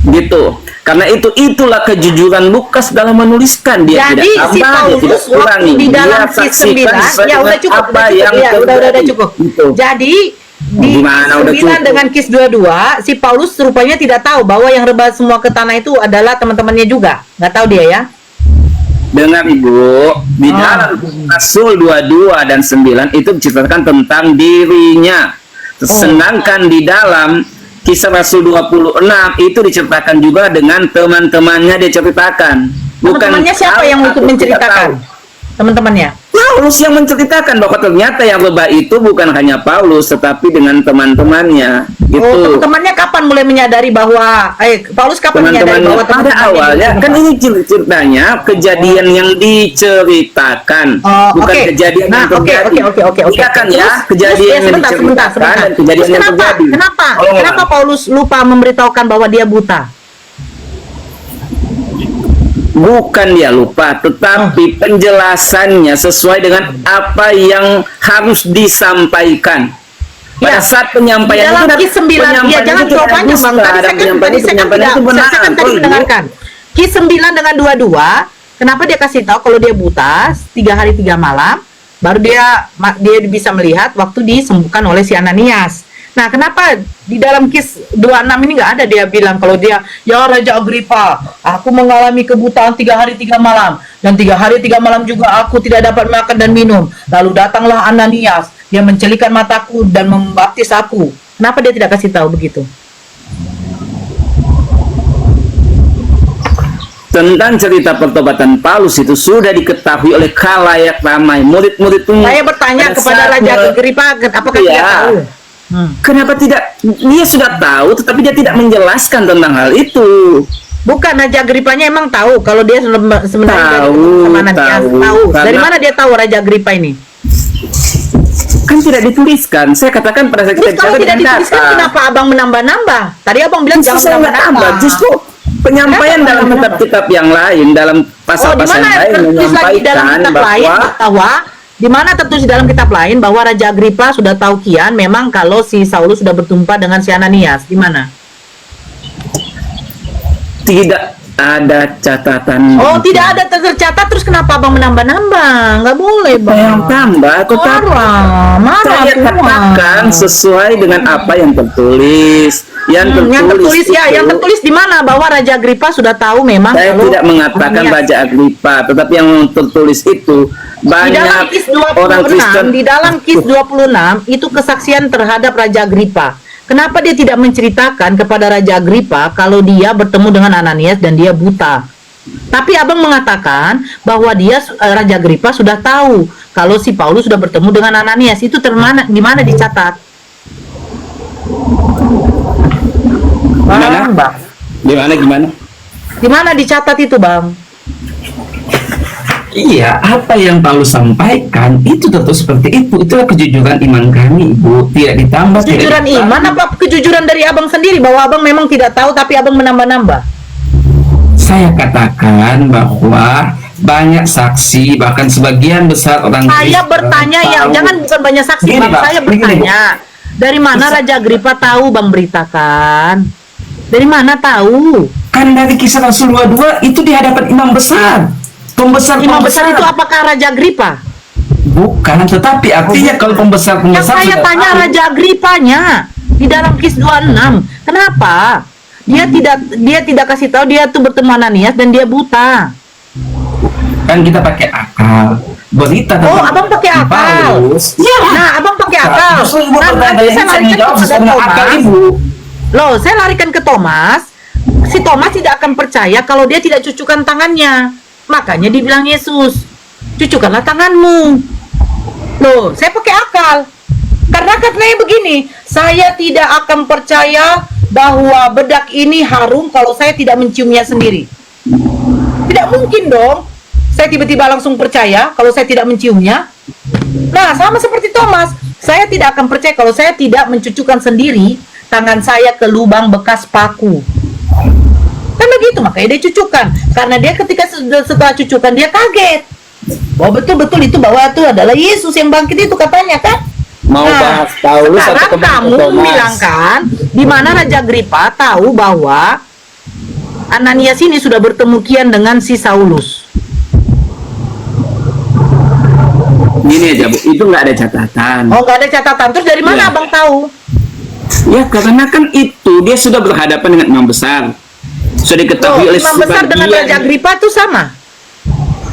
Gitu. Karena itulah kejujuran Lukas dalam menuliskan. Dia Jadi tidak si tambah, dia Paulus tidak kurangi. waktu di dalam Dia Kis saksikan 9, sesuai ya udah dengan cukup, apa udah yang cukup, ya udah terjadi. cukup. Gitu. Jadi di Gimana, Kis udah 9 cukup. dengan Kis 22, si Paulus rupanya tidak tahu bahwa yang rebah semua ke tanah itu adalah teman-temannya juga. Nggak tahu dia ya. Dengar Ibu, di dalam Rasul 22 dan 9 itu diceritakan tentang dirinya. Sedangkan di dalam Kisah Rasul 26 itu diceritakan juga dengan teman-temannya dia ceritakan. Teman-temannya siapa yang ikut menceritakan? Teman-temannya. Paulus yang menceritakan bahwa ternyata yang rebah itu bukan hanya Paulus tetapi dengan teman-temannya. Gitu. Oh, teman-temannya kapan mulai menyadari bahwa Paulus kapan menyadari bahwa Pada awalnya kan ini ceritanya kejadian yang diceritakan, bukan kejadian yang terjadi. Oke. Iya kan ya, kejadian yang diceritakan dan kejadian yang terjadi. Kenapa Paulus lupa memberitahukan bahwa dia buta? Bukan dia lupa, tetapi penjelasannya sesuai dengan apa yang harus disampaikan. Pada saat penyampaian dalam itu Kis 9, ya jangan terlalu panjang Bang. Tadi saya kan tadi mendengarkan. Kis 9 dengan 22, kenapa dia kasih tahu kalau dia buta 3 hari 3 malam, baru dia bisa melihat waktu disembuhkan oleh si Ananias. Nah, kenapa di dalam Kis 26 ini nggak ada dia bilang kalau dia, ya Raja Agripa, aku mengalami kebutaan 3 hari 3 malam, dan 3 hari 3 malam juga aku tidak dapat makan dan minum. Lalu datanglah Ananias, dia mencelikan mataku dan membaptis aku. Kenapa dia tidak kasih tahu begitu? Tentang cerita pertobatan Paulus itu sudah diketahui oleh khalayak ramai. Murid-murid itu Saya bertanya pada kepada saat Raja Agripa, apakah Iya. dia tahu? Kenapa tidak? Dia sudah tahu, tetapi dia tidak menjelaskan tentang hal itu. Bukan, Raja Agripanya emang tahu kalau dia sebenarnya Tahu, sama Ananias. Tahu. Dari karena- mana dia tahu Raja Agripa ini? Kan tidak dituliskan. Saya katakan pada saat Terus kita kalau bicara tidak dengan dituliskan, data. kenapa abang menambah-nambah? Tadi abang bilang Justru saya jangan nggak tambah. menambah-nambah. Justru penyampaian Kenapa dalam menambah-nambah? kitab-kitab yang lain, dalam Oh, di pasal-pasal mana lain tertulis lagi dalam menyampaikan kitab lain bahwa bahwa di mana tertulis dalam kitab lain bahwa Raja Agripa sudah tahu kian memang kalau si Saulus sudah bertumpah dengan si Ananias. Di mana? tidak ada catatan. Oh, tidak ada tercatat, terus kenapa abang menambah-nambah? Nggak boleh, bang. Yang tambah, tetapi Marah saya semua. katakan sesuai dengan apa yang tertulis. Yang tertulis ya, itu, yang tertulis di mana bahwa Raja Agripa sudah tahu memang saya kalau tidak mengatakan Ananias. Raja Agripa, tetapi yang tertulis itu Di dalam banyak Kis orang 26, Kristen. di dalam Kis 26 itu kesaksian terhadap Raja Agripa. Kenapa dia tidak menceritakan kepada Raja Agripa kalau dia bertemu dengan Ananias dan dia buta? Tapi abang mengatakan bahwa dia Raja Agripa sudah tahu kalau si Paulus sudah bertemu dengan Ananias. Itu di mana dicatat? Gimana? Bang. Gimana? Di mana dicatat itu, Bang? Iya, apa yang Paulus sampaikan itu tentu seperti itu. Itulah kejujuran iman kami, Ibu. Tidak ditambah, tidak Kejujuran dikurangi. iman apa kejujuran dari abang sendiri bahwa abang memang tidak tahu tapi abang menambah-nambah? Saya katakan bahwa banyak saksi, bahkan sebagian besar orang Saya Kristen bertanya ya, tahu. jangan bukan banyak saksi, Gini, Bang. Bang. Saya Gini, bertanya. Dari mana Raja Agripa tahu, Bang, beritakan? Dari mana tahu? Kan dari Kisah Rasul 22 itu di hadapan imam besar. Imam besar itu apakah Raja Agripa? Bukan, tetapi artinya kalau Yang pembesar saya sudah tanya tahu. Raja Agripanya di dalam Kis 26. Kenapa? Dia tidak kasih tahu dia tuh bertemu Ananias dan dia buta. Kan kita pakai akal. Berita Oh, tentang abang pakai akal. Paulus. Ya. Nah, abang pakai akal. Justru Ibu Nah, bertanya nanti ini, saya saya larikan menjawab kepada sesuai dengan akal Thomas. Ibu. Loh, saya larikan ke Thomas. Si Thomas tidak akan percaya kalau dia tidak cucukan tangannya. Makanya dibilang Yesus, cucukanlah tanganmu. Loh, saya pakai akal. Karena katanya begini, saya tidak akan percaya bahwa bedak ini harum kalau saya tidak menciumnya sendiri. Tidak mungkin dong. Saya tiba-tiba langsung percaya kalau saya tidak menciumnya. Nah, sama seperti Thomas. Saya tidak akan percaya kalau saya tidak mencucukkan sendiri tangan saya ke lubang bekas paku. Kan begitu, makanya dia cucukan. Karena dia ketika setelah cucukan dia kaget. Oh, betul-betul itu bahwa itu adalah Yesus yang bangkit itu katanya kan? Mau bahas Paulus atau sekarang kembali ke kamu Thomas? bilang kan, di mana Raja Agripa tahu bahwa Ananias ini sudah bertemu kian dengan si Saulus. Gini aja Bu, itu nggak ada catatan. Oh, nggak ada catatan. Terus dari mana Iya. abang tahu? Ya karena kan itu dia sudah berhadapan dengan imam besar. Sudah diketahui oleh Imam besar dengan sebagian. Raja Agripa itu sama.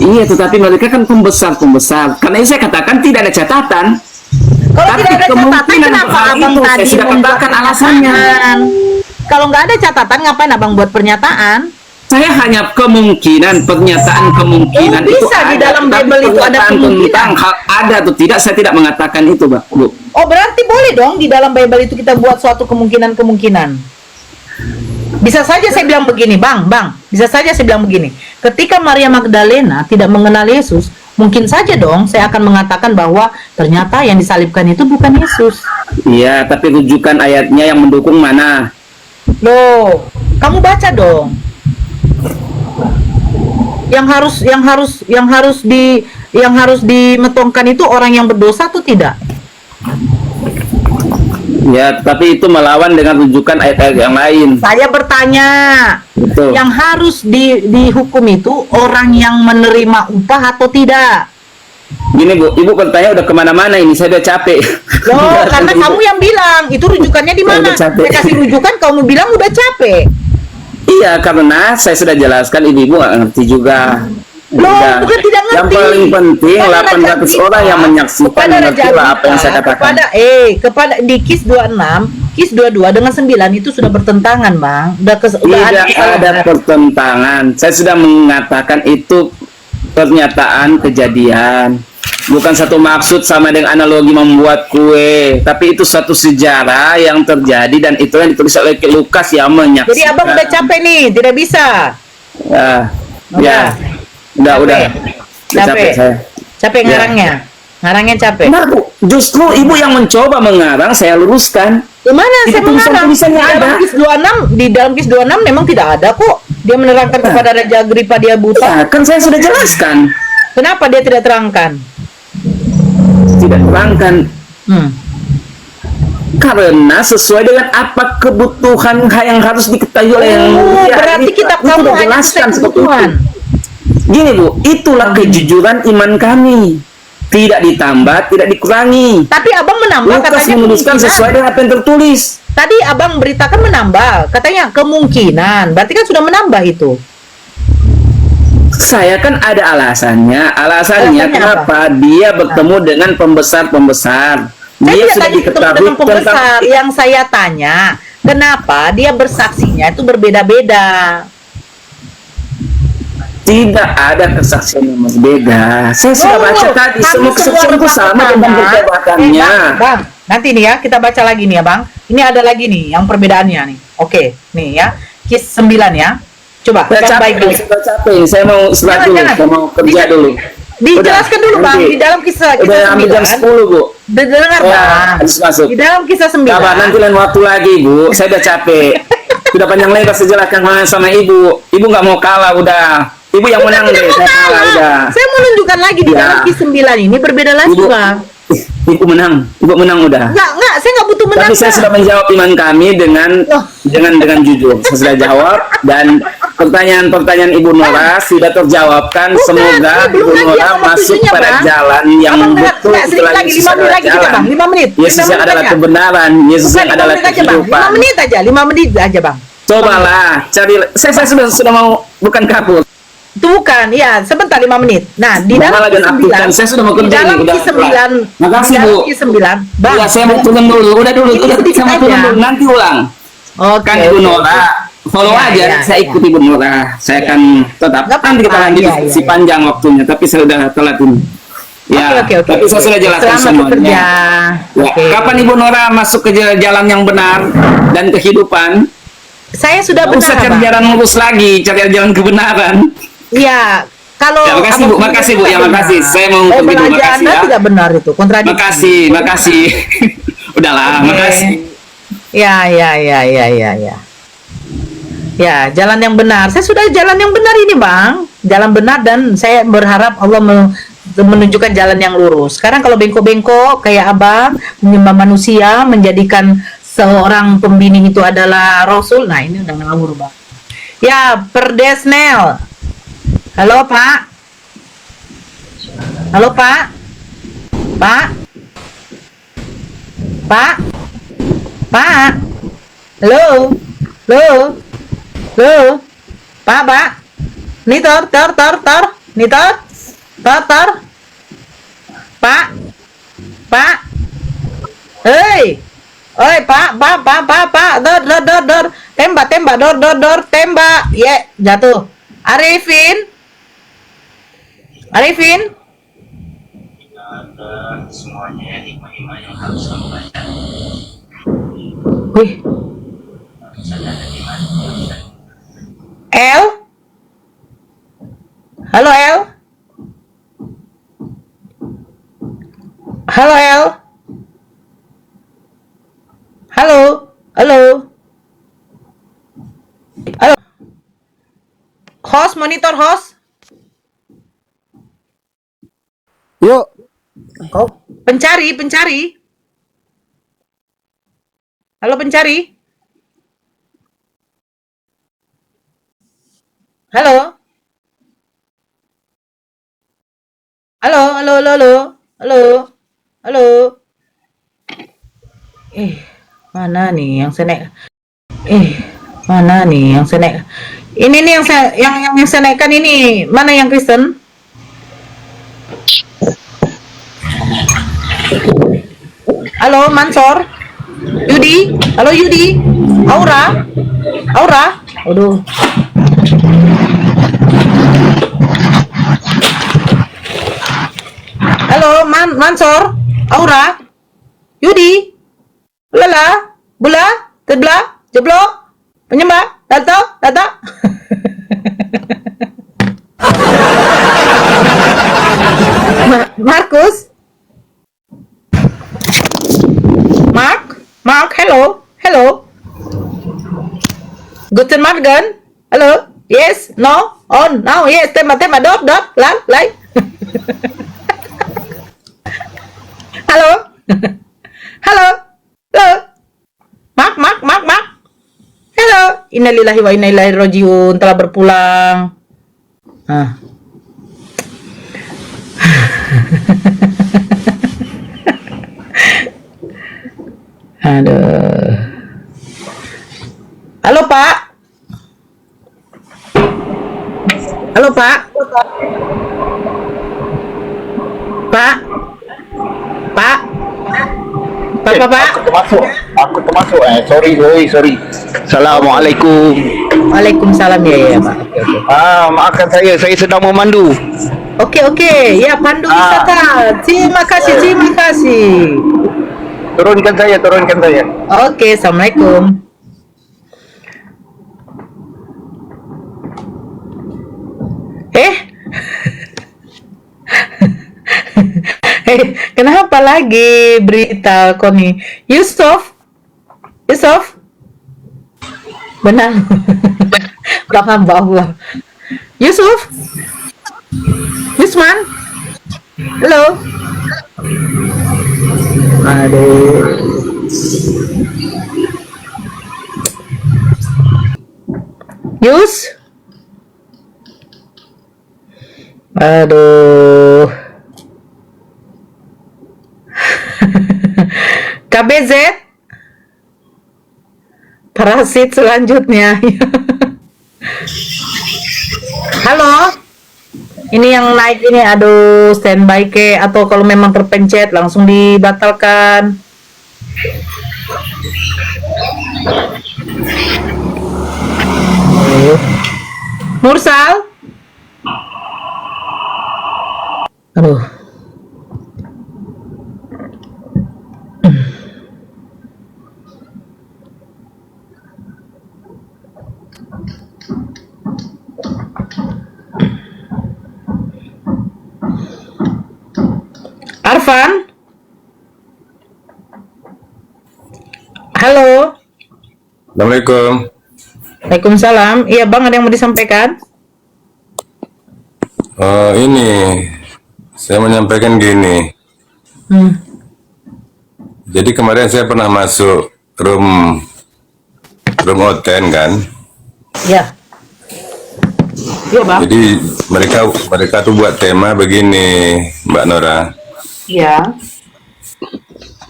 Iya, tetapi mereka kan pembesar. Karena ini saya katakan tidak ada catatan. Kalau Tapi tidak ada catatan, kemungkinan kenapa hal abang itu, saya tadi sudah membuat katakan alasannya. pernyataan? Kalau nggak ada catatan, ngapain abang buat pernyataan? Saya hanya pernyataan kemungkinan Oh, bisa itu di ada. dalam Tapi Bible itu ada pernyataan kemungkinan. tentang hal ada atau tidak, saya tidak mengatakan itu, Bu. Oh, berarti boleh dong di dalam Bible itu kita buat suatu kemungkinan-kemungkinan. Bisa saja saya bilang begini, Bang. Bisa saja saya bilang begini. Ketika Maria Magdalena tidak mengenal Yesus, mungkin saja dong saya akan mengatakan bahwa ternyata yang disalibkan itu bukan Yesus. Iya, tapi rujukan ayatnya yang mendukung mana? Loh, kamu baca dong. Yang harus dimetongkan itu orang yang berdosa atau tidak? Ya, tapi itu melawan dengan rujukan ayat-ayat yang lain. Saya bertanya, Betul. yang harus dihukum itu orang yang menerima upah atau tidak? Gini Bu, Ibu bertanya udah kemana-mana ini, saya udah capek. Loh, karena kamu yang bilang, itu rujukannya di mana? Udah capek. Saya kasih rujukan, kamu bilang udah capek. Iya, karena saya sudah jelaskan, Ibu nggak ngerti juga. Loh, Udah. bukan tidak ngerti. Yang paling penting Kepada 800 Raja orang yang Agripa, menyaksikan kepada Raja mengerti lah apa yang saya Agripa, katakan. kepada di Kis 26 Kis 22 dengan 9 itu sudah bertentangan, Bang. Udah Tidak ada pertentangan. Saya sudah mengatakan itu pernyataan kejadian. Bukan satu maksud sama dengan analogi membuat kue, tapi itu suatu sejarah yang terjadi dan itu yang ditulis oleh Lukas yang menyaksikan. Jadi abang udah capek nih, tidak bisa. Ya, udah. Udah Capek. saya. Capek Ya. ngarangnya capek. Benar, Bu. Justru ibu yang mencoba mengarang, saya luruskan. Di mana Di saya mengarang? tulisan-tulisannya Di dalam ada. Kis 26, di dalam Kis 26 memang tidak ada kok. Dia menerangkan kepada Raja Agripa dia buta. Ya, kan saya sudah jelaskan. Kenapa dia tidak terangkan? Tidak terangkan. Karena sesuai dengan apa kebutuhan yang harus diketahui oleh yang mulia. Berarti kitab Itu kamu sudah hanya jelaskan sesuai seperti kebutuhan. itu. Gini Bu, itulah kejujuran iman kami. Tidak ditambah, tidak dikurangi. Tapi abang menambah Lukas katanya menuliskan kemungkinan. sesuai dengan apa yang tertulis. Tadi abang beritakan menambah, katanya kemungkinan. Berarti kan sudah menambah itu. Saya kan ada alasannya. Alasannya Alasannya kenapa dia bertemu dengan pembesar-pembesar. Saya Dia tidak sudah tanya ketemu diketahui dengan tentang pembesar. Yang saya tanya, kenapa dia bersaksinya itu berbeda-beda? tidak ada kesaksian yang berbeda. Saya sudah baca tadi, kami semua kesaksian itu sama tentang perbuatannya. Bang, nanti nih ya, kita baca lagi nih ya Bang. Ini ada lagi nih, yang perbedaannya nih. Oke, nih ya, Kis 9 ya. Coba, Saya Bang, capek, baik dulu. saya capek. Saya mau istirahat dulu, saya mau kerja dulu. Dijelaskan dulu Bang, di dalam kisah udah hampir jam 10, Bu. Dengar Bang. Habis masuk. Di dalam kisah 9. Kabar nanti lain waktu lagi, Bu. Saya udah capek. Sudah panjang lebar saya jelaskan sama Ibu. Ibu nggak mau kalah, udah. Ibu yang menang deh, saya kalah, udah. Saya mau nunjukkan lagi di Ya. dalam Kis 9 ini berbeda lagi Ibu, Bang. Ibu menang udah. Enggak, saya nggak butuh menang. Tapi saya Bang. sudah menjawab iman kami dengan Loh. dengan jujur. Saya sudah jawab dan pertanyaan Ibu Nora sudah terjawabkan. Bukan, Semoga ini belum Ibu lagi Nora sama masuk tujuannya, pada Bang. jalan yang Abang betul. sedikit Itulah lagi, Yesus 5 menit adalah lagi kita jalan. Bang, 5 menit. Yesus 5 yang menit adalah aja. kebenaran. Yesus Bukan, yang 5 adalah menit aja Bang, 5 kehidupan. menit aja, 5 menit aja Bang. Cobalah cari. Saya sudah mau bukan kabur. Itu bukan, iya, sebentar 5 menit. Nah, di dalam Malah Kis dan 9, aktifkan. Saya sudah mau di kerja dalam nih, udah Kis 9, Makasih, di dalam Bu. Kis 9, Bang. Ya, saya mau turun dulu. Udah dulu. Ini Udah sedikit saya mau turun aja. dulu. Nanti ulang. Oke. Kan Ibu oke, Nora follow Ya, aja, ya, saya ya. ikuti Ibu Nora. Saya akan tetap Nggak nanti kita apa-apa, lanjut iya, diskusi iya. panjang waktunya, tapi saya udah telat ini. Ya, Oke. tapi saya sudah jelaskan Selamat semuanya. bekerja. Ya, Oke. kapan Ibu Nora masuk ke jalan yang benar dan kehidupan? Saya sudah Nggak usah benar, cari Bang. jalan lurus lagi, cari jalan kebenaran. Iya, kalau Ya, makasih, Bu. Abang Makasih, Bu. tidak Ya, benar. makasih. Saya mau pergi dulu. pelajaran Makasih, Anda ya. tidak benar itu, kontradiksi. Makasih. Udahlah, Oke. makasih. Ya. Ya, jalan yang benar. Saya sudah jalan yang benar ini, Bang. Jalan benar dan saya berharap Allah menunjukkan jalan yang lurus. Sekarang kalau bengkok-bengkok kayak Abang menyembah manusia, menjadikan seorang pembimbing itu adalah Rasul. Nah, ini udah ngawur, Bang. Ya, Perdesnel. Halo, Pak. Halo, Pak. Pak. Pak. Pak. Halo. Halo. Halo. Pak. Nih tor. Nih tor. Tor. Pak. Hei. Oi, Pak. Dor. Tembak. Dor. Tembak. Ye, jatuh. Arifin. Semuanya hikmah-hikmah yang harus kamu baca. Wih. El? Halo El? Halo El? Halo? Host, monitor host? Yuk, Oh, pencari. Halo pencari. Halo. Mana nih yang saya naik? Ini nih yang saya naikkan ini. Mana yang Kristen? Halo, Mansor. Yudi, halo Yudi, Aura, aduh. Halo Mansor, Aura, Yudi, Lala, Bula, Tebla, Jeblok, Penyembah, Data. Markus, Mark, hello. Guten Morgen, hello, yes, no, on, now, yes, tema, dot, like. Halo, halo, Mark, hello, innalillahi wa inna ilaihi rajiun, telah berpulang. Aduh. Halo Pak. Pak. Aku termasuk. Sorry. Assalamualaikum. Waalaikumsalam ya Pak. Oke. Maafkan saya sedang memandu. Oke, ya pandu wisata. Terima kasih. Turunkan saya. Oke, assalamualaikum. Kenapa lagi berita Koni? Yusuf, benar. Belakang bawah. Yusuf, Yusman, halo. Aduh. Yus. Aduh. KBZ. Parasit selanjutnya. Halo. Ini yang naik ini, aduh, standby ke atau kalau memang terpencet langsung dibatalkan. Mursal. Aduh. Arfan. Halo. Assalamualaikum. Waalaikumsalam. Iya Bang, ada yang mau disampaikan? Ini saya menyampaikan gini. Jadi kemarin saya pernah masuk room Oten kan. Ya. Iya Bang. Jadi mereka tuh buat tema begini, Mbak Nora. Ya.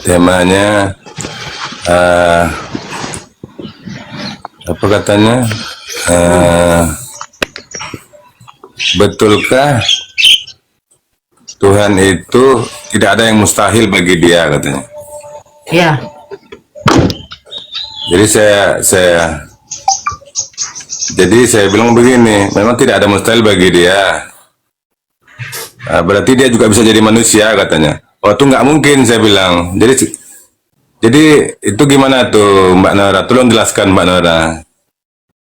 Temanya apa katanya? Betulkah Tuhan itu tidak ada yang mustahil bagi dia katanya. Ya. Jadi saya bilang begini, memang tidak ada mustahil bagi dia. Berarti dia juga bisa jadi manusia katanya. Oh itu nggak mungkin saya bilang. Jadi itu gimana tuh Mbak Nora? Tolong jelaskan Mbak Nora.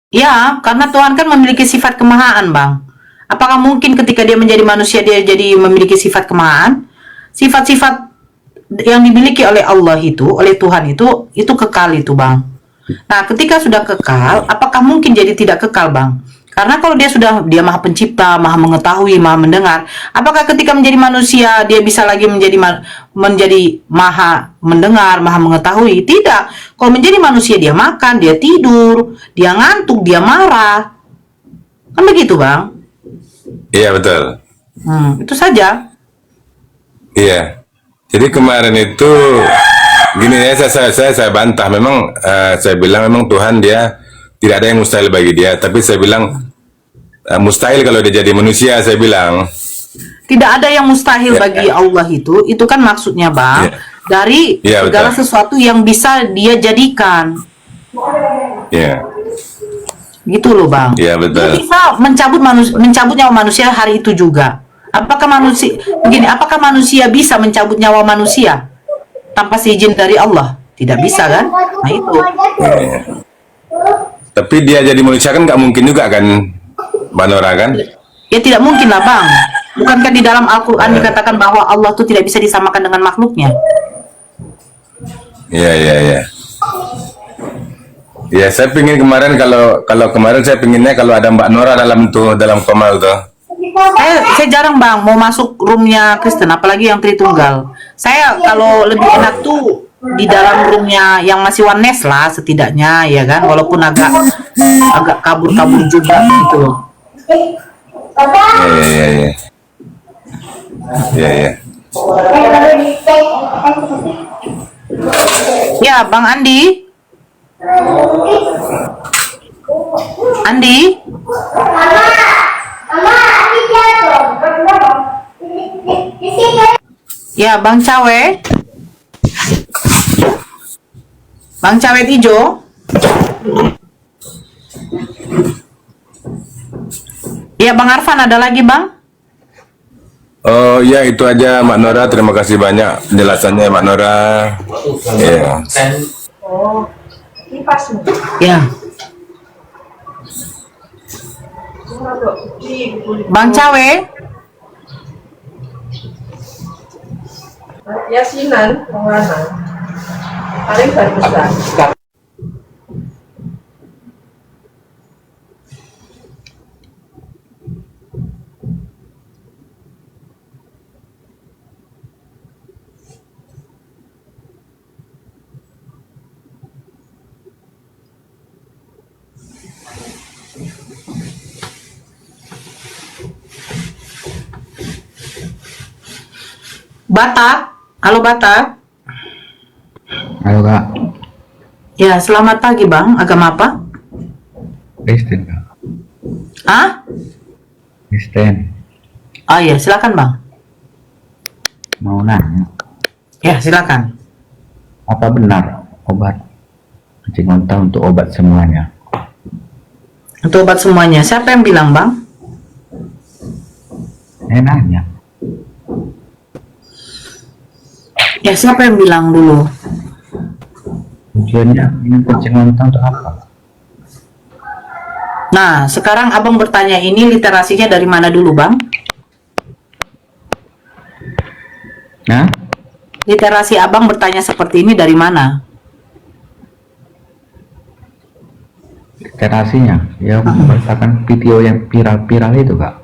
Ya, karena Tuhan kan memiliki sifat kemahaan, Bang. Apakah mungkin ketika dia menjadi manusia dia jadi memiliki sifat kemahaan? Sifat-sifat yang dimiliki oleh Allah itu, oleh Tuhan itu kekal itu, Bang. Nah, ketika sudah kekal, apakah mungkin jadi tidak kekal, Bang? Karena kalau dia maha pencipta, maha mengetahui, maha mendengar, apakah ketika menjadi manusia dia bisa lagi menjadi maha mendengar, maha mengetahui? Tidak. Kalau menjadi manusia dia makan, dia tidur, dia ngantuk, dia marah. Kan begitu, Bang? Iya betul. Itu saja. Iya. Jadi kemarin itu gini ya, saya bantah. Memang saya bilang memang Tuhan dia tidak ada yang mustahil bagi dia. Tapi saya bilang mustahil kalau dia jadi manusia. Saya bilang tidak ada yang mustahil bagi Allah itu kan maksudnya, Bang. dari Iya, segala betul. sesuatu yang bisa dia jadikan. Iya. Gitu loh, Bang. Iya, betul. Dia bisa mencabut nyawa manusia hari itu juga. Apakah manusia bisa mencabut nyawa manusia tanpa seizin dari Allah? Tidak bisa kan? Nah itu. Iya. Tapi dia jadi manusia kan nggak mungkin juga kan, Mbak Nora kan? Ya tidak mungkin lah, Bang. Bukankah di dalam Al-Quran dikatakan bahwa Allah itu tidak bisa disamakan dengan makhluknya? Iya, iya, iya. Ya, saya pingin kemarin kalau kemarin saya pinginnya kalau ada Mbak Nora dalam Komal tuh. Saya jarang, Bang, mau masuk roomnya Kristen, apalagi yang Tritunggal. Saya kalau lebih enak tuh di dalam roomnya yang masih oneness lah setidaknya, ya kan, walaupun agak kabur-kabur juga gitu loh. Iya, iya, iya. Iya, iya. Ya, Bang Andi. Andi. Ya, Bang Cawe. Bang Cawe hijau. Ya, Bang Arfan ada lagi, Bang? Oh ya, itu aja Mbak Nora, terima kasih banyak penjelasannya Mbak Nora. Iya. Ya. Bang Cawe. Yasinan, penganan. Paling besar. Batak. Halo Batak. Halo Kak, Ya, selamat pagi Bang. Agama apa? Kristen Kak, Ah? Kristen. Oh iya, silakan Bang. Mau nanya, Ya, silakan. apa benar obat kencing onta untuk obat semuanya? Untuk obat semuanya. Siapa yang bilang Bang? Saya nanya, Ya, siapa yang bilang dulu? tujuannya ini kencing onta untuk apa? Nah, sekarang Abang bertanya ini literasinya dari mana dulu Bang? Nah, Literasi Abang bertanya seperti ini dari mana? literasinya, ya berdasarkan video yang viral-viral itu Kak.